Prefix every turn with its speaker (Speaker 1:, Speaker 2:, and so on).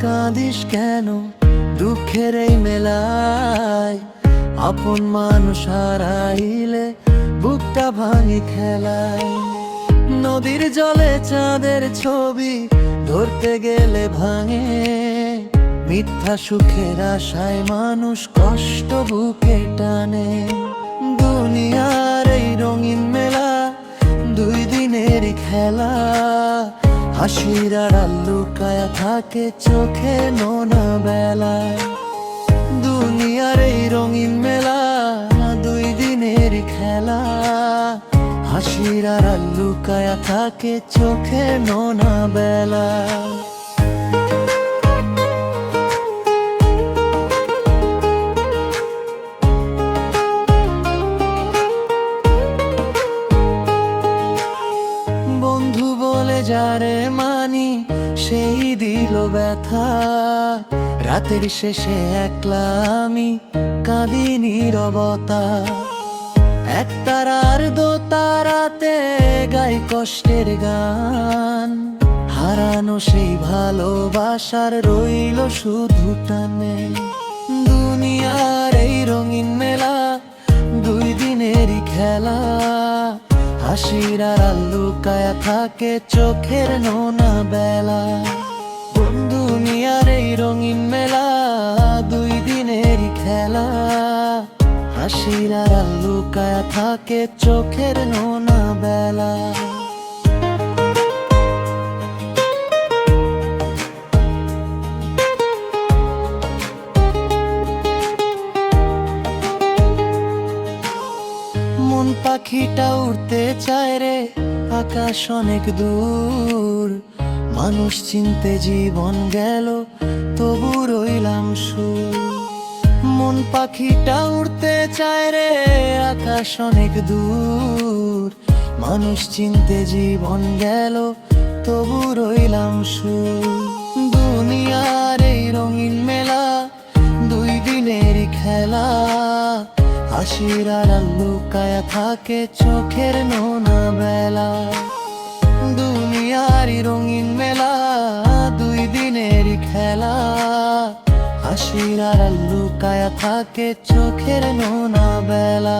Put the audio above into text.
Speaker 1: কাঁদিস কেন দুঃখের এই মেলায়? আপন মানুষ হারাইলে বুকটা ভাঙি খেলায়। নদীর জলে চাঁদের ছবি ধরতে গেলে ভাঙে, মিথ্যা সুখের আশায় মানুষ কষ্ট বুকে টানে। দুনিয়ার এই রঙিন মেলা দুই দিনেরই খেলা, হাসির আড়াল লুকায়া থাকে চোখে নোনা বেলায়। দুনিয়ার এই রঙিন মেলা দুই দিনেরই খেলা, হাসির আড়াল লুকায়া থাকে চোখে নোনা বেলায়। বন্ধু বলে যারে মানি সেই দিল ব্যথা, রাতের শেষে একলা আমি কাঁদি নীরবতা। একতারার দোতারাতে গাই কষ্টের গান, হারানো সেই ভালোবাসার রইল শুধু টানে। দুনিয়ার এই রঙিন মেলা দুই দিনেরই খেলা, হাসির আড়াল লুকায়া থাকে চোখের নোনা বেলা। দুনিয়ার এই রঙিন মেলা দুই দিনেরই খেলা, হাসির আড়াল লুকায়া থাকে চোখের নোনা বেলা। মন পাখিটা উড়তে চায় রে আকাশ অনেক দূর, মানুষ চিনতে জীবন গেল তবু রইলাম সুর। মন পাখিটা উড়তে চায় রে আকাশ অনেক দূর, মানুষ চিনতে জীবন গেল তবু রইলাম সুর। দুনিয়ার এই রঙিন মেলা দুই দিনেরই খেলা, হাসির আড়াল লুকায়া থাকে চোখের নোনা বেলা। দুনিয়ারই রঙিন মেলা দুই দিনেরই খেলা, হাসির আড়াল লুকায়া থাকে চোখের নোনা বেলা।